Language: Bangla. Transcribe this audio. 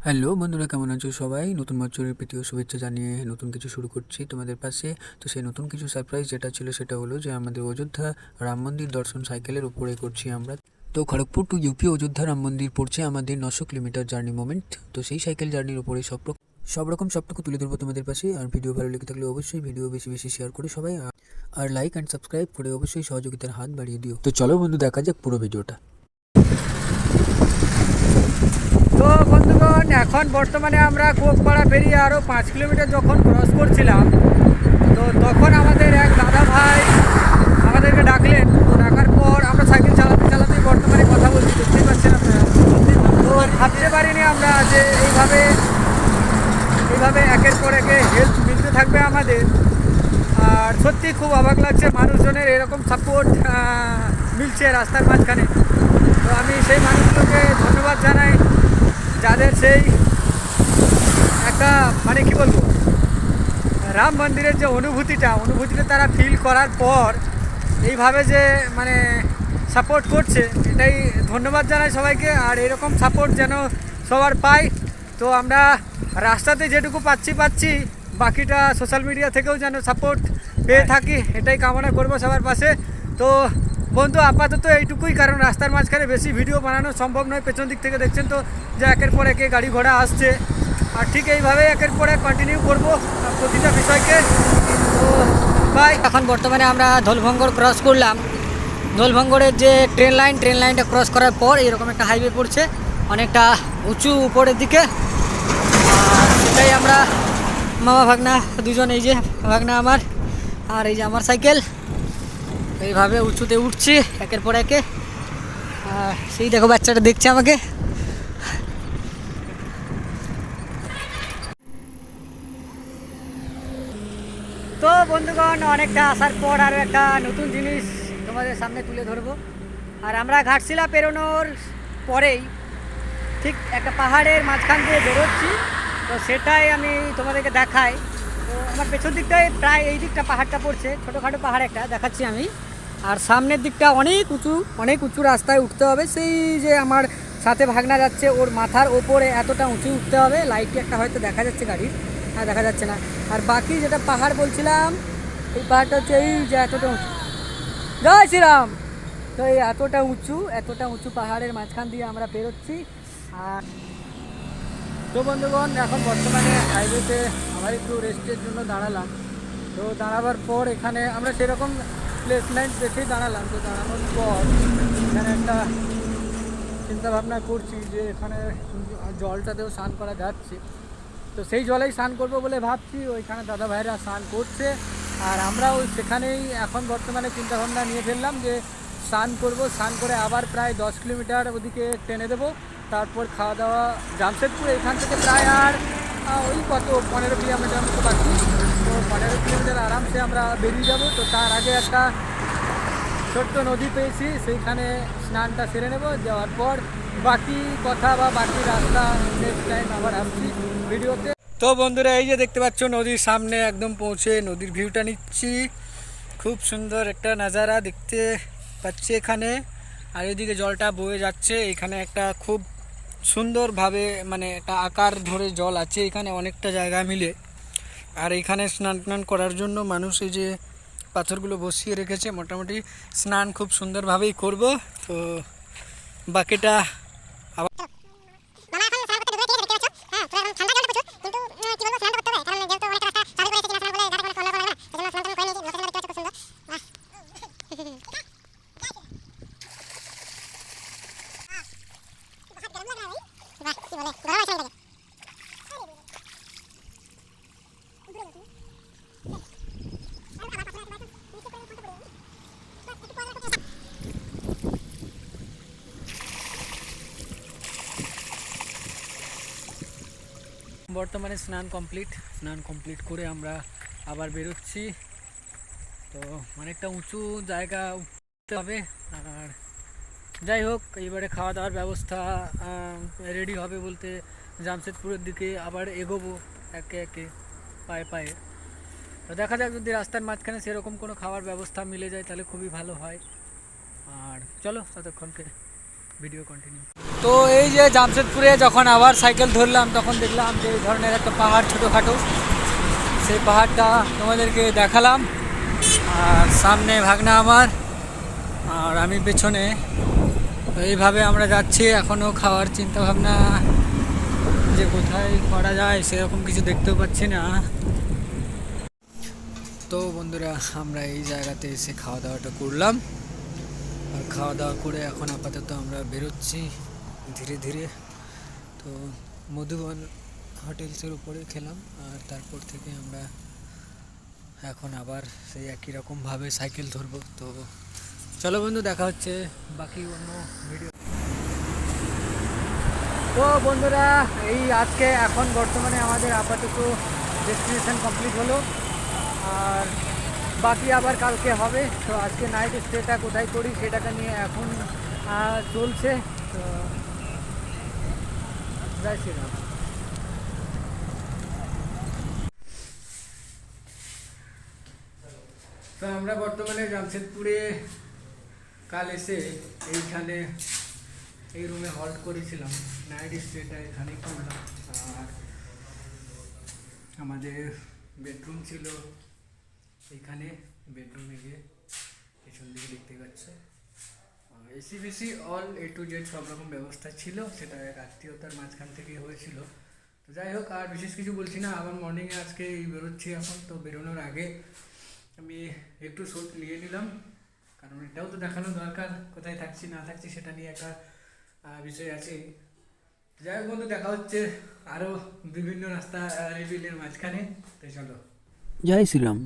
হ্যালো বন্ধুরা, কেমন আছো সবাই? নতুন বছরের প্রীতি ও শুভেচ্ছা জানিয়ে নতুন কিছু শুরু করছি তোমাদের পাশে। তো সেই নতুন কিছু সারপ্রাইজ যেটা ছিল সেটা হলো যে আমাদের অযোধ্যা রাম মন্দির দর্শন সাইকেলের উপরে করছি আমরা। তো খড়গপুর টু ইউপি অযোধ্যা রাম মন্দির পড়ছে আমাদের 900 কিলোমিটার জার্নি মোমেন্ট। তো সেই সাইকেল জার্নির উপরে সব রকম সবটুকু তুলে ধরবো তোমাদের পাশে। আর ভিডিও ভালো লেগে থাকলে অবশ্যই ভিডিও বেশি বেশি শেয়ার করে সবাই, আর লাইক অ্যান্ড সাবস্ক্রাইব করে অবশ্যই সহযোগিতার হাত বাড়িয়ে দিও। তো চলো বন্ধু, দেখা যাক পুরো ভিডিওটা। তো বন্ধুগণ, এখন বর্তমানে আমরা কোকপাড়া পেরিয়ে আরও 5 কিলোমিটার যখন ক্রস করছিলাম, তো তখন আমাদের এক দাদা ভাই আমাদেরকে ডাকলেন। তো ডাকার পর আমরা সাইকেল চালাতে চালাতেই বর্তমানে কথা বলছি, দেখতেই পাচ্ছেন আপনারা। তো ভাবতে পারিনি আমরা যে এইভাবে একের পর একে হেল্প মিলতে থাকবে আমাদের। আর সত্যি খুব অবাক লাগছে, মানুষজনের এরকম সাপোর্ট মিলছে রাস্তার মাঝখানে। তো আমি সেই মানুষগুলোকে ধন্যবাদ জানাই, যাদের সেই একটা মানে কি বলবো, রাম মন্দিরের যে অনুভূতিটা তারা ফিল করার পর এইভাবে যে মানে সাপোর্ট করছে, এটাই ধন্যবাদ জানাই সবাইকে। আর এরকম সাপোর্ট যেন সবার পাই। তো আমরা রাস্তাতে যেটুকু পাচ্ছি, বাকিটা সোশ্যাল মিডিয়া থেকেও যেন সাপোর্ট পেয়ে থাকি, এটাই কামনা করব সবার পাশে। তো বন্ধু, আপাতত এইটুকুই, কারণ রাস্তার মাঝখানে বেশি ভিডিও বানানো সম্ভব নয়। পেছন দিক থেকে দেখছেন তো যে একের পর একে গাড়ি ঘোড়া আসছে, আর ঠিক এইভাবে একের পর এক কন্টিনিউ করবো প্রতিটা বিষয়কে। তো ভাই, এখন বর্তমানে আমরা ধোলভঙ্গর ক্রস করলাম। ধোলভঙ্গরের যে ট্রেন লাইনটা ক্রস করার পর এরকম একটা হাইওয়ে পড়ছে, অনেকটা উঁচু উপরের দিকে। আর সেটাই আমরা মামা ভাগনা দুজন, এই যে ভাগনা আমার আর এই যে আমার সাইকেল, এইভাবে উঁচুতে উঠছি একের পর একে। সেই দেখো বাচ্চাটা দেখছে আমাকে। তো বন্ধুগণ, অনেকটা আসার পর আরও একটা নতুন জিনিস তোমাদের সামনে তুলে ধরবো। আর আমরা ঘাটশিলা পেরোনোর পরেই ঠিক একটা পাহাড়ের মাঝখান দিয়ে বেরোচ্ছি, তো সেটাই আমি তোমাদেরকে দেখাই। তো আমার পেছন দিকটায় প্রায় এই দিকটা পাহাড়টা পড়ছে, ছোটোখাটো পাহাড় একটা দেখাচ্ছি আমি। আর সামনের দিকটা অনেক উঁচু রাস্তায় উঠতে হবে। সেই যে আমার সাথে ভাগনা যাচ্ছে, ওর মাথার ওপরে এতটা উঁচু উঠতে হবে। লাইটটি একটা হয়তো দেখা যাচ্ছে গাড়ির, হ্যাঁ দেখা যাচ্ছে না। আর বাকি যেটা পাহাড় বলছিলাম, এই পাহাড়টা হচ্ছে এই যে এতটা উঁচু। জয় শ্রীরাম। তো এই এতটা উঁচু পাহাড়ের মাঝখান দিয়ে আমরা পেরোচ্ছি। আর তো বন্ধুগণ, এখন বর্তমানে হাইওয়েতে আবার একটু রেস্টের জন্য দাঁড়ালাম। তো দাঁড়াবার পর এখানে আমরা সেরকম প্লেসমেন্ট দেখেই দাঁড়ালাম। তো দাঁড়ানোর পর এখানে একটা চিন্তা ভাবনা করছি যে এখানে জলটাতেও স্নান করা যাচ্ছে, তো সেই জলেই স্নান করবো বলে ভাবছি। ওইখানে দাদা ভাইরা স্নান করছে, আর আমরাও সেখানেই এখন বর্তমানে চিন্তাভাবনা নিয়ে ফেললাম যে স্নান করব। স্নান করে আবার প্রায় 10 কিলোমিটার ওদিকে টেনে দেবো, তারপর খাওয়া দাওয়া। জামশেদপুর এখান থেকে প্রায় আর ওই কত 15 কিলোমিটার মতো বাকি। তো 15 কিলোমিটার আরামসে আমরা বেরিয়ে যাব। তো তার আগে একটা ছোট্ট নদী পেয়েছি, সেইখানে স্নানটা সেরে নেব। যাওয়ার পর বাকি কথা বা বাকি রাস্তা নেক্সট টাইম আবার আসছি ভিডিওতে। তো বন্ধুরা, এই যে দেখতে পাচ্ছ নদীর সামনে একদম পৌঁছে নদীর ভিউটা নিচ্ছি। খুব সুন্দর একটা নাজারা দেখতে পাচ্ছি এখানে। আর এদিকে জলটা বয়ে যাচ্ছে, এখানে একটা খুব সুন্দরভাবে মানে একটা আকার ধরে জল আছে এখানে অনেকটা জায়গা মিলে। আর এখানে স্নান টান করার জন্য মানুষ এই যে পাথরগুলো বসিয়ে রেখেছে, মোটামুটি স্নান খুব সুন্দরভাবেই করব। তো বাকিটা বর্তমানে স্নান কমপ্লিট করে আমরা আবার বেরোচ্ছি। তো অনেকটা উঁচু জায়গা উঠতে হবে। আর যাই হোক, এইবারে খাওয়া দাওয়ার ব্যবস্থা রেডি হবে বলতে জামশেদপুরের দিকে আবার এগোবো একে একে পায়ে পায়ে। তো দেখা যাক, যদি রাস্তার মাঝখানে সেরকম কোনো খাওয়ার ব্যবস্থা মিলে যায় তাহলে খুবই ভালো হয়। আর চলো ততক্ষণকে ভিডিও কন্টিনিউ। তো এই যে জামশেদপুরে যখন আবার সাইকেল ধরলাম তখন দেখলাম যে এই ধরনের একটা পাহাড় ছোটোখাটো, সেই পাহাড়টা তোমাদেরকে দেখালাম। আর সামনে ভাগনা আমার আর আমি পেছনে, তো এইভাবে আমরা যাচ্ছি। এখনও খাওয়ার চিন্তা ভাবনা যে কোথায় করা যায় সেরকম কিছু দেখতেও পাচ্ছি না। তো বন্ধুরা, আমরা এই জায়গাতে এসে খাওয়া দাওয়াটা করলাম, আর খাওয়া দাওয়া করে এখন আপাতত আমরা বেরোচ্ছি ধীরে ধীরে। তো মধুবন হোটেলসের উপরে খেলাম, আর তারপর থেকে আমরা এখন আবার সেই একই রকমভাবে সাইকেল ধরবো। তো চলো বন্ধু, দেখা হচ্ছে বাকি অন্য ভিডিও। তো বন্ধুরা, এই আজকে এখন বর্তমানে আমাদের আপাতত ডেস্টিনেশন কমপ্লিট হলো, আর বাকি আবার কালকে হবে। তো আজকে নাইট স্টেটা কোথায় করি সেটাকে নিয়ে এখন চলছে। তো জয় শ্রীরাম। তো আমরা বর্তমানে জামশেদপুরে কাল এসে এইখানে এই রুমে হল্ট করেছিলাম, নাইট স্টেটা এখানেই করলাম। আর আমাদের বেডরুম ছিল এইখানে, বেডরুমে গিয়ে পেছন দিকে দেখতে পাচ্ছে এসি বেসি অল এ টু জেড সব রকম ব্যবস্থা ছিল, সেটা এক আত্মীয়তার মাঝখান থেকে হয়েছিল। তো যাই হোক, আর বিশেষ কিছু বলছি না। আবার মর্নিংয়ে আজকে বেরোচ্ছি এখন। তো বেরোনোর আগে আমি একটু শ্যুট নিয়ে নিলাম, কারণ এটাও তো দেখানো দরকার কোথায় থাকছি না থাকছি, সেটা নিয়ে একটা বিষয় আছে। যাই হোক বন্ধু, দেখা হচ্ছে আরও বিভিন্ন রাস্তা রিভিলের মাঝখানে। তো চলো, জয় শ্রীরাম।